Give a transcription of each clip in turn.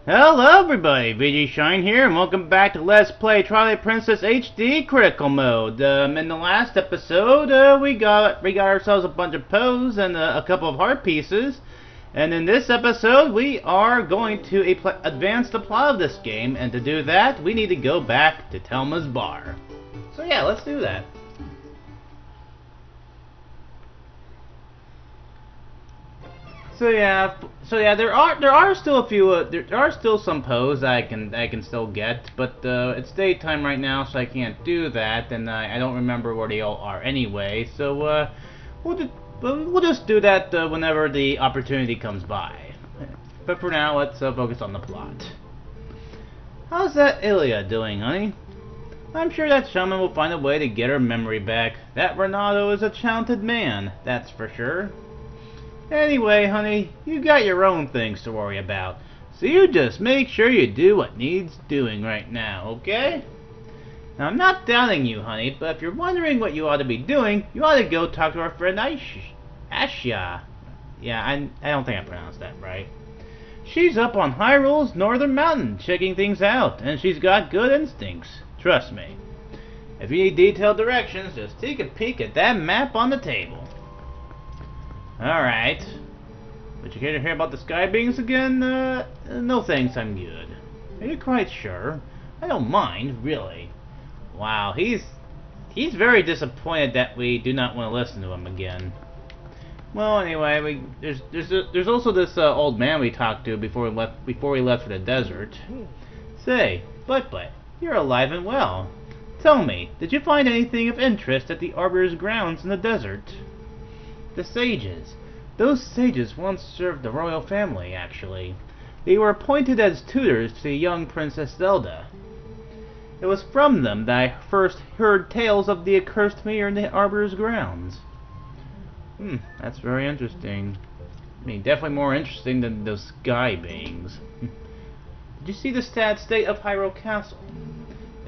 Hello everybody, VG Shine here, and welcome back to Let's Play Twilight Princess HD Critical Mode. In the last episode, we got ourselves a bunch of Poes and a couple of heart pieces. And in this episode, we are going to advance the plot of this game, and to do that, we need to go back to Telma's bar. So yeah, let's do that. So yeah, there are still a few, there are still some Poes that I can still get, but it's daytime right now, so I can't do that, and I don't remember where they all are anyway. So we'll just do that whenever the opportunity comes by. But for now, let's focus on the plot. How's that Ilya doing, honey? I'm sure that shaman will find a way to get her memory back. That Renato is a talented man, that's for sure. Anyway, honey, you got your own things to worry about, so you just make sure you do what needs doing right now, okay? Now, I'm not doubting you, honey, but if you're wondering what you ought to be doing, you ought to go talk to our friend Ashya. Yeah, I don't think I pronounced that right. She's up on Hyrule's northern mountain, checking things out, and she's got good instincts. Trust me. If you need detailed directions, just take a peek at that map on the table. Alright. Would you care to hear about the sky beings again? No thanks, I'm good. Are you quite sure? I don't mind, really. Wow, he's very disappointed that we do not want to listen to him again. Well, anyway, there's also this old man we talked to before we left for the desert. Say, ButtButt, you're alive and well. Tell me, did you find anything of interest at the Arbiter's grounds in the desert? The sages. Those sages once served the royal family, actually. They were appointed as tutors to the young Princess Zelda. It was from them that I first heard tales of the accursed mirror in the Arbiter's grounds. That's very interesting. I mean, definitely more interesting than those sky beings. Did you see the sad state of Hyrule Castle?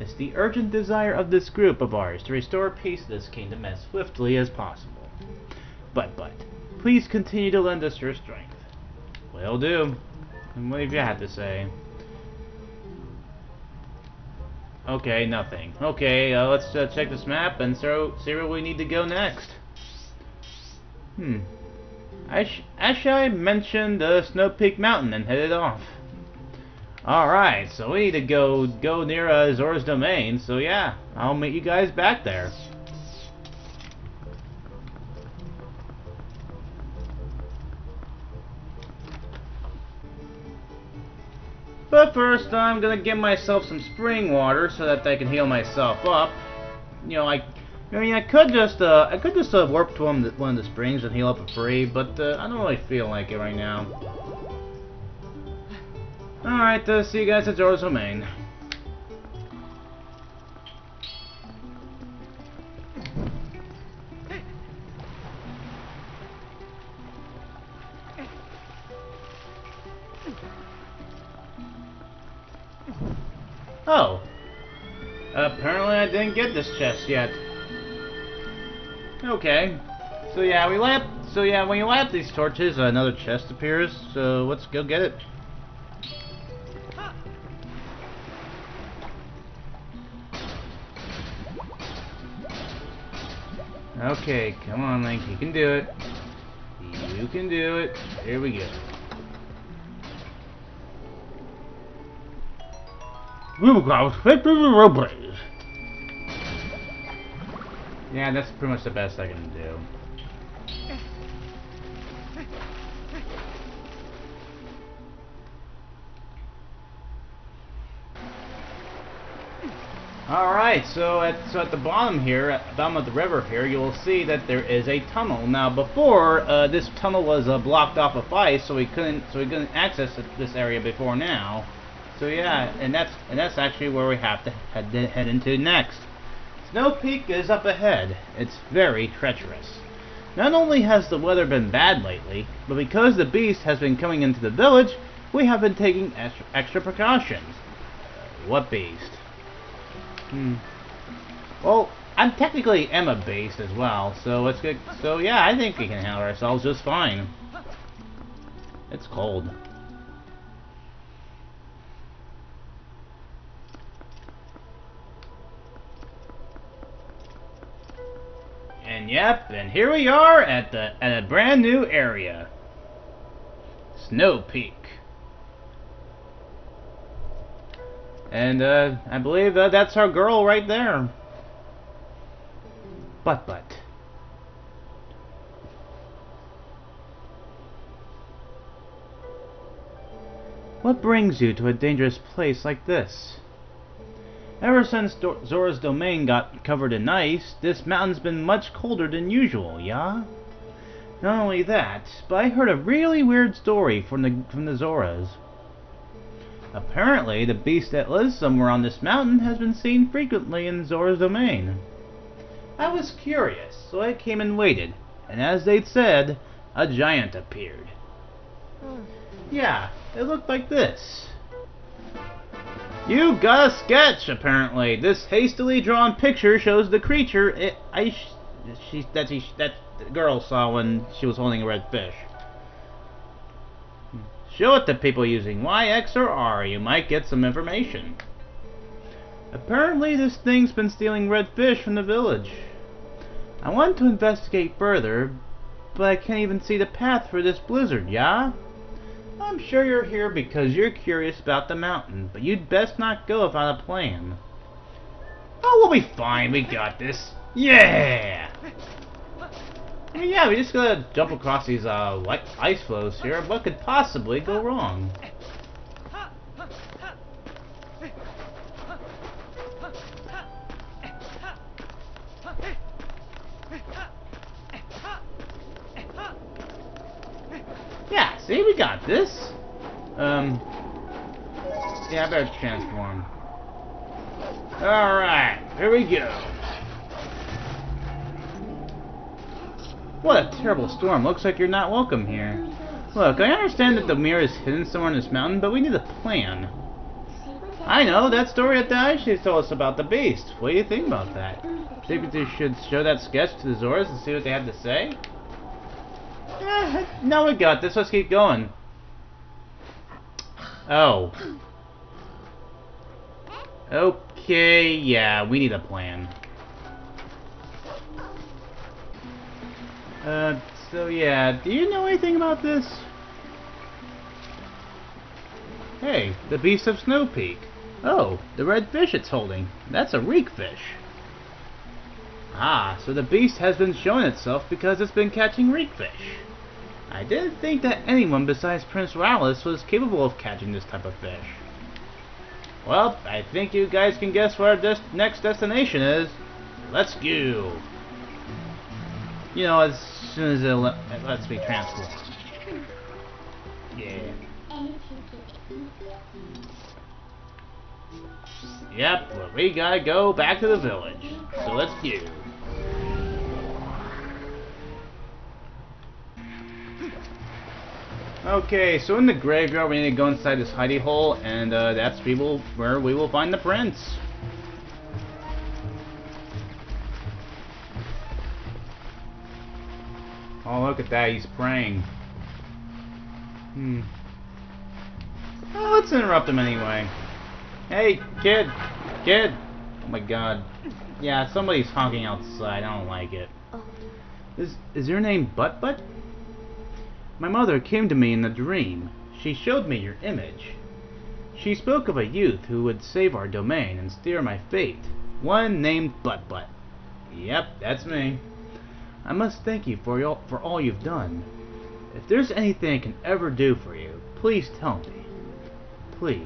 It's the urgent desire of this group of ours to restore peace to this kingdom as swiftly as possible. ButtButt, please continue to lend us your strength. Will do. And what have you had to say? Okay, nothing. Okay, let's check this map and see where we need to go next. Ashai mentioned Snow Peak Mountain and headed off. Alright, so we need to go near Zora's domain, so yeah, I'll meet you guys back there. But first, I'm gonna give myself some spring water so that I can heal myself up. You know, I could just warp to one of the springs and heal up for free, but I don't really feel like it right now. Alright, see you guys at Zora's domain. Oh. Apparently I didn't get this chest yet. Okay. So yeah, when you light up these torches, another chest appears. So let's go get it. Okay, come on, Link, you can do it. You can do it. Here we go. We will go straight to the roadways. Yeah, that's pretty much the best I can do. Alright, so at the bottom here, at the bottom of the river here, you'll see that there is a tunnel. Now before, this tunnel was blocked off with ice, so we couldn't access this area before now. So yeah, and that's actually where we have to head into next. Snow Peak is up ahead. It's very treacherous. Not only has the weather been bad lately, but because the beast has been coming into the village, we have been taking extra precautions. What beast? Well, I'm technically a beast as well, so let's get. So yeah, I think we can handle ourselves just fine. It's cold. Yep, and here we are at a brand new area. Snow Peak. And I believe that's our girl right there. ButtButt. What brings you to a dangerous place like this? Ever since Zora's domain got covered in ice, this mountain's been much colder than usual, yeah? Not only that, but I heard a really weird story from the Zoras. Apparently, the beast that lives somewhere on this mountain has been seen frequently in Zora's domain. I was curious, so I came and waited, and as they'd said, a giant appeared. Yeah, it looked like this. You got a sketch, apparently. This hastily drawn picture shows the creature that the girl saw when she was holding a red fish. Show it to people using Y, X, or R. You might get some information. Apparently, this thing's been stealing red fish from the village. I want to investigate further, but I can't even see the path for this blizzard, yeah? I'm sure you're here because you're curious about the mountain, but you'd best not go without a plan. Oh, we'll be fine. We got this. Yeah! I mean, yeah, we just gotta jump across these ice floes here. What could possibly go wrong? Yeah, see, we got this. Yeah, I better transform. Alright, here we go. What a terrible storm. Looks like you're not welcome here. Look, I understand that the mirror is hidden somewhere in this mountain, but we need a plan. I know, that story at the ice she told us about the beast. What do you think about that? Think we should show that sketch to the Zoras and see what they have to say? No, we got this. Let's keep going. Oh. Okay, yeah, we need a plan. So yeah, do you know anything about this? Hey, the beast of Snow Peak. Oh, the red fish it's holding. That's a reek fish. Ah, so the beast has been showing itself because it's been catching reek fish. I didn't think that anyone besides Prince Rallis was capable of catching this type of fish. Well, I think you guys can guess where our next destination is. Let's go. You know, as soon as it lets me transform. Yeah. Yep, well, we gotta go back to the village. So let's go. Okay, so in the graveyard we need to go inside this hidey hole, and that's where we will find the prince. Oh, look at that, he's praying. Oh, let's interrupt him anyway. Hey, kid! Kid! Oh my god. Yeah, somebody's honking outside, I don't like it. Is your name ButtButt? My mother came to me in a dream. She showed me your image. She spoke of a youth who would save our domain and steer my fate. One named ButtButt. Yep, that's me. I must thank you for all you've done. If there's anything I can ever do for you, please tell me. Please.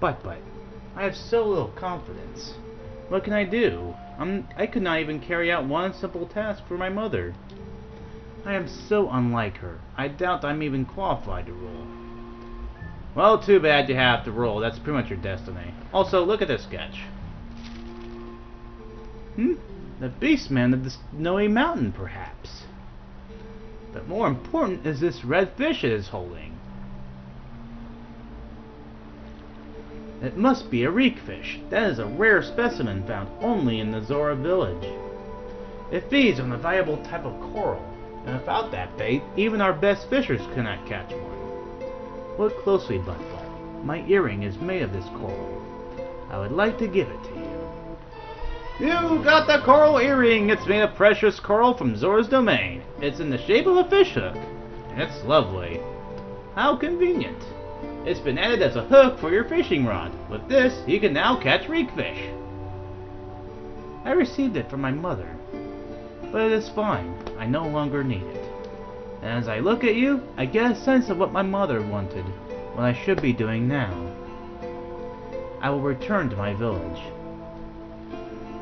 ButtButt, I have so little confidence. What can I do? I could not even carry out one simple task for my mother. I am so unlike her. I doubt I'm even qualified to rule. Well, too bad you have to rule. That's pretty much your destiny. Also, look at this sketch. The Beastman of the Snowy Mountain, perhaps. But more important is this red fish it is holding. It must be a reek fish. That is a rare specimen found only in the Zora village. It feeds on a valuable type of coral, and without that bait, even our best fishers cannot catch one. Look closely, ButtButt. My earring is made of this coral. I would like to give it to you. You got the coral earring! It's made of precious coral from Zora's domain. It's in the shape of a fishhook. And it's lovely. How convenient. It's been added as a hook for your fishing rod. With this, you can now catch reekfish. I received it from my mother. But it is fine. I no longer need it. And as I look at you, I get a sense of what my mother wanted. What I should be doing now. I will return to my village.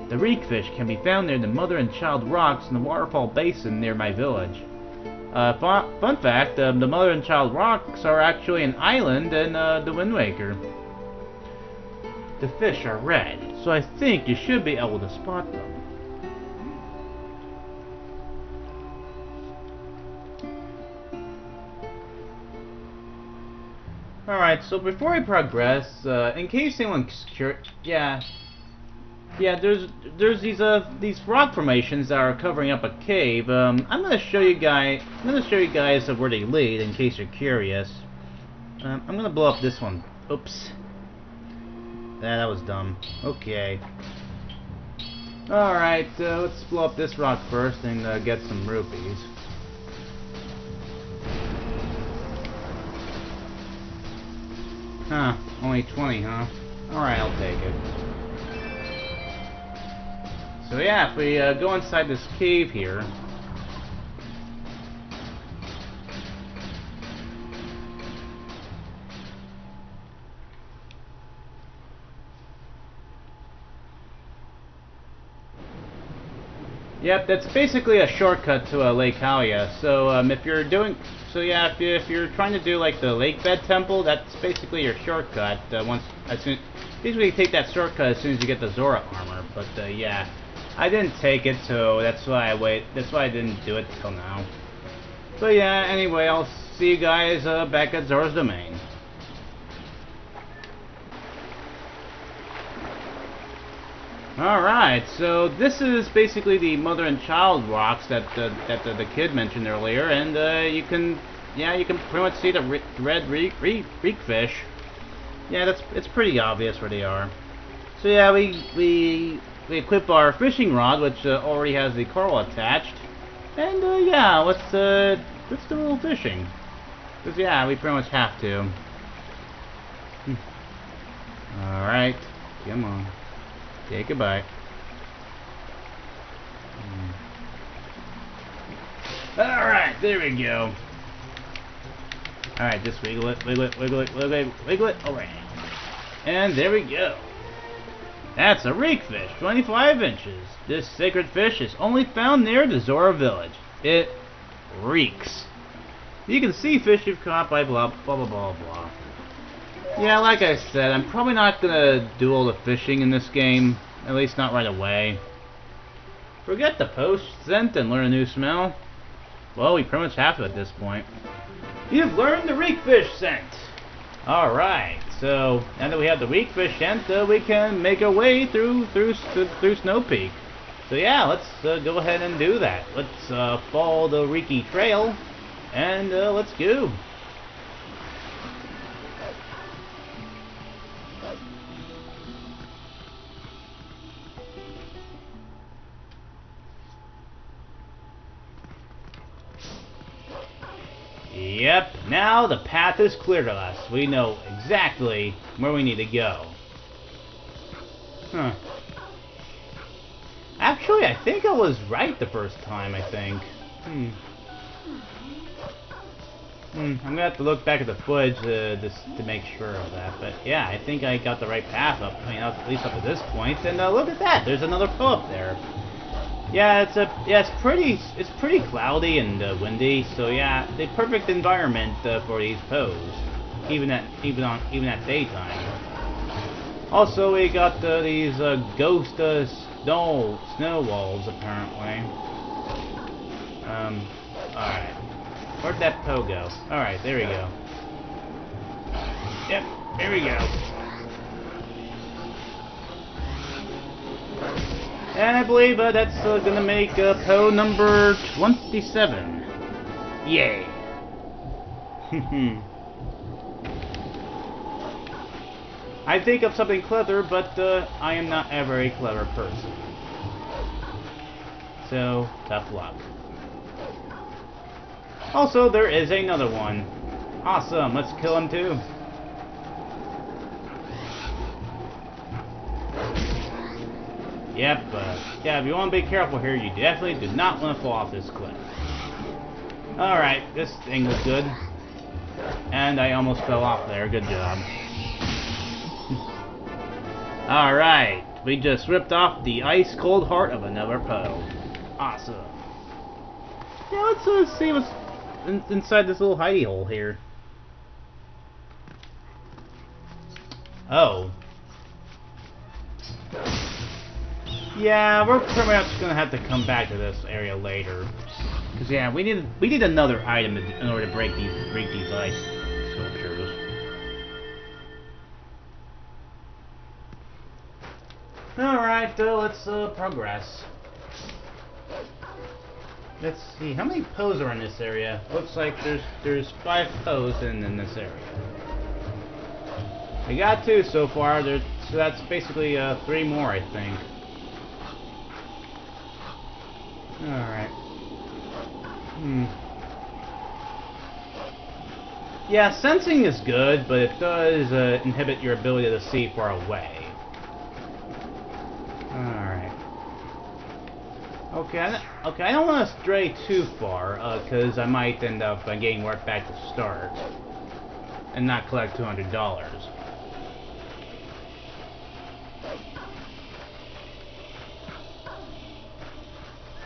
The reekfish can be found near the mother and child rocks in the waterfall basin near my village. Fun fact, the mother and child rocks are actually an island in the Wind Waker. The fish are red, so I think you should be able to spot them. Alright, so before we progress, in case anyone's curious, there's these rock formations that are covering up a cave. I'm gonna show you guys where they lead in case you're curious. I'm gonna blow up this one. Oops. That was dumb. Okay. Alright, let's blow up this rock first and get some rupees. Huh, only 20, huh? Alright, I'll take it. So yeah, if we go inside this cave here... Yep, that's basically a shortcut to Lake Hylia. So if you're trying to do like the lake bed temple, that's basically your shortcut. Basically take that shortcut as soon as you get the Zora armor. But yeah, I didn't take it, so that's why I didn't do it till now. But yeah, anyway, I'll see you guys back at Zora's domain. Alright, so this is basically the mother and child rocks that the kid mentioned earlier, and you can pretty much see the red reekfish. Yeah, it's pretty obvious where they are. So yeah, we equip our fishing rod, which already has the coral attached, and yeah, let's do a little fishing. Cause yeah, we pretty much have to. Alright, come on. Take a bite. Alright, there we go. Alright, just wiggle it, wiggle it, wiggle it, wiggle it, wiggle it. Alright. And there we go. That's a reekfish, 25 inches. This sacred fish is only found near the Zora village. It reeks. You can see fish you've caught by blah blah blah blah blah. Yeah, like I said, I'm probably not gonna do all the fishing in this game, at least not right away. Forget the post scent and learn a new smell. Well, we pretty much have to at this point. You've learned the reekfish scent! Alright, so now that we have the reekfish scent, we can make our way through Snow Peak. So yeah, let's go ahead and do that. Let's follow the reeky trail, and let's go. Yep, now the path is clear to us. We know exactly where we need to go. Huh. Actually, I think I was right the first time, I think. I'm gonna have to look back at the footage just to make sure of that. But yeah, I think I got the right path up. I mean, at least up to this point. And look at that, there's another pull up there. Yeah, it's pretty cloudy and windy, so yeah, the perfect environment for these pose, even at daytime. Also, we got these ghost snow walls apparently. Alright, where'd that Poe go? Alright, there we go. Yep, here we go. And I believe that's gonna make Poe number 27. Yay! I think of something clever, but I am not a very clever person. so tough luck. Also, there is another one. Awesome, let's kill him too. Yep, yeah, if you want to be careful here, you definitely do not want to fall off this cliff. Alright, this thing was good. And I almost fell off there, good job. Alright, we just ripped off the ice-cold heart of another Poe. Awesome. Yeah, let's see what's inside this little hidey hole here. Oh. Yeah, we're pretty much gonna have to come back to this area later. Cause yeah, we need another item in order to break these ice sculptures. Alright, let's progress. Let's see, how many Poes are in this area? Looks like there's 5 Poes in this area. We got 2 so far, so that's basically 3 more, I think. Alright. Yeah, sensing is good, but it does inhibit your ability to see far away. Alright. Okay, I don't want to stray too far, because I might end up getting right back to start. And not collect $200.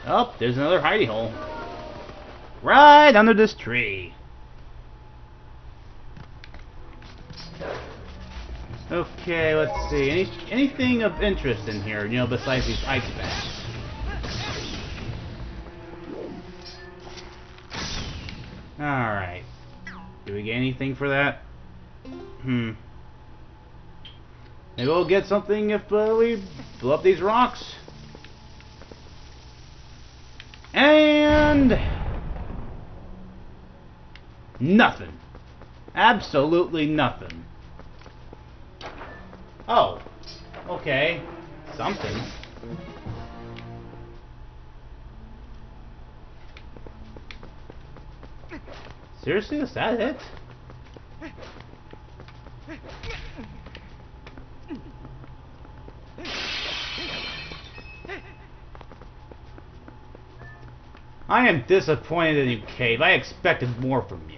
Oh, there's another hidey hole. Right under this tree. Okay, let's see. Anything of interest in here, you know, besides these ice bags? Alright. Do we get anything for that? Maybe we'll get something if we blow up these rocks. And nothing. Absolutely nothing. Oh. Okay. Something. Seriously, is that it? I am disappointed in you, Cave. I expected more from you.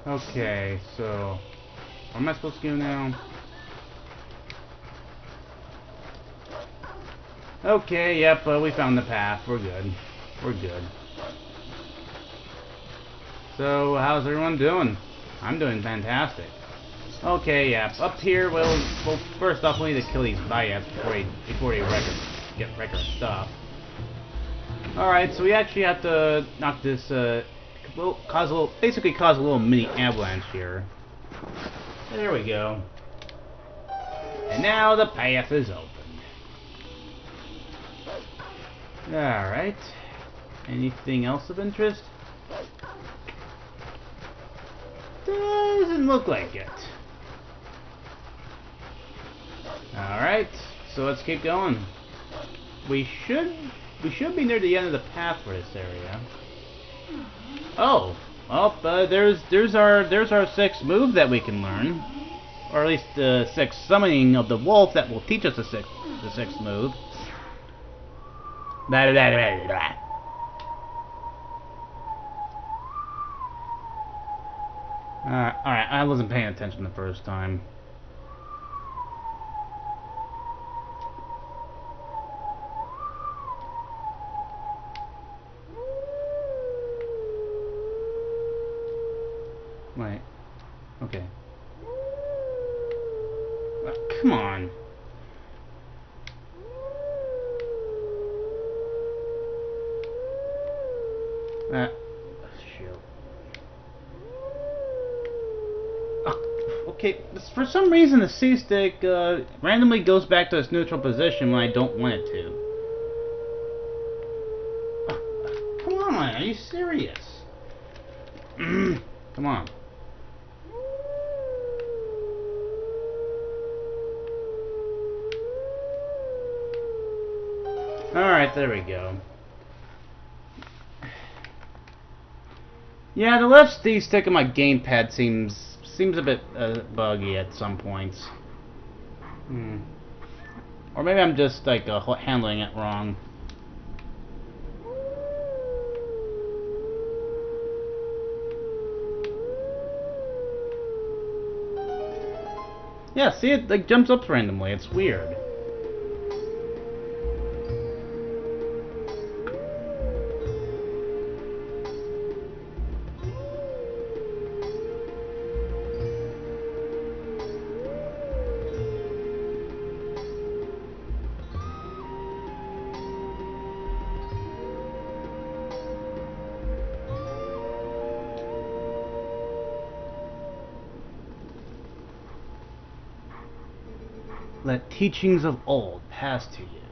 Okay, so where am I supposed to go now? Okay, yep, we found the path. We're good. We're good. So, how's everyone doing? I'm doing fantastic. Okay, yep. Up here, well, first off, we need to kill these Bayats before they get wreck our stuff. Alright, so we actually have to knock this, basically cause a little mini avalanche here. There we go. And now the path is open. Alright. Anything else of interest? Doesn't look like it. Alright, so let's keep going. We should be near the end of the path for this area. Oh, well, there's our 6th move that we can learn, or at least the 6th summoning of the wolf that will teach us the sixth move. Blah, blah, blah, blah, blah. Alright, I wasn't paying attention the first time. Wait. Okay. Come on. Shoot. Okay, for some reason the C-stick randomly goes back to its neutral position when I don't want it to. Come on, are you serious? Come on. Alright, there we go. Yeah, the left stick on my gamepad seems a bit buggy at some points. Or maybe I'm just like handling it wrong. Yeah, see, it like jumps up randomly. It's weird. Let teachings of old pass to you.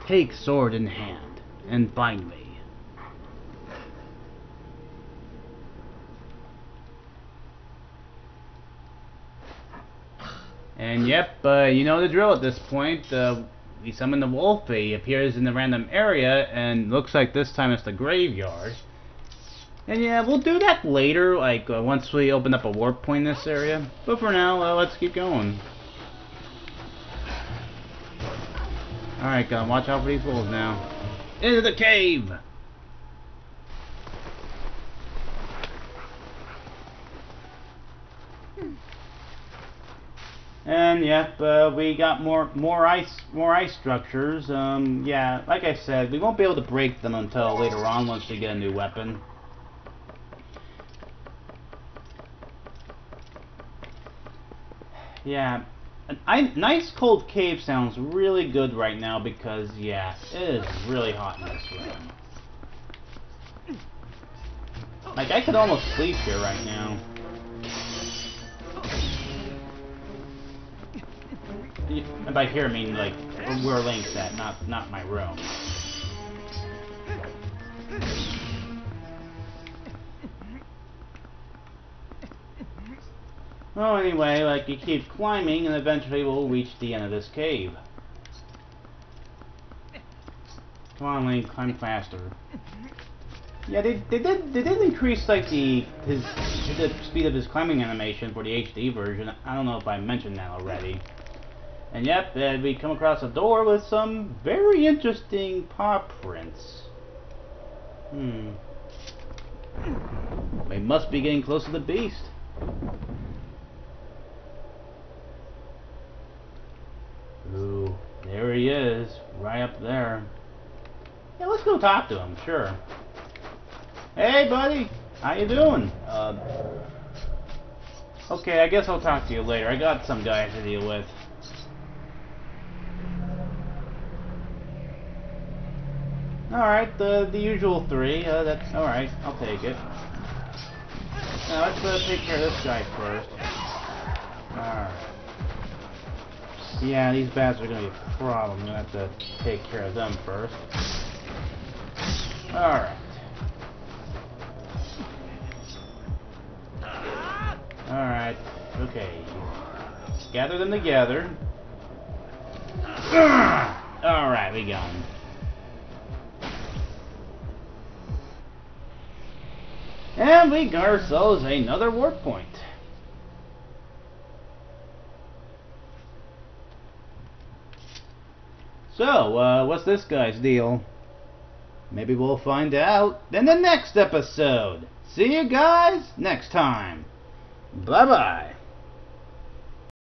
Take sword in hand and bind me. And yep, you know the drill at this point. We summon the wolf. He appears in the random area, and looks like this time it's the graveyard. And yeah, we'll do that later, like once we open up a warp point in this area. But for now, let's keep going. Alright, gotta watch out for these wolves now. Into the cave! And yep, we got more ice structures. Yeah, like I said, we won't be able to break them until later on once we get a new weapon. Yeah. Nice cold cave sounds really good right now because, yeah, it is really hot in this room. Like, I could almost sleep here right now. And by here I mean, like, where Link's at, not my room. Well, anyway, like, you keep climbing, and eventually we'll reach the end of this cave. Come on, Link, climb faster. Yeah, they did increase, like, the speed of his climbing animation for the HD version. I don't know if I mentioned that already. And yep, we come across a door with some very interesting paw prints. We must be getting close to the beast. Ooh, there he is, right up there. Yeah, let's go talk to him, sure. Hey, buddy, how you doing? Okay, I guess I'll talk to you later. I got some guys to deal with. Alright, the usual three. That's alright. I'll take it. Now, let's take care of this guy first. Alright. Yeah, these bats are going to be a problem. I'm going to have to take care of them first. Alright. Alright. Okay. Gather them together. Alright, we got them. And we got ourselves another warp point. So, what's this guy's deal? Maybe we'll find out in the next episode. See you guys next time. Bye-bye.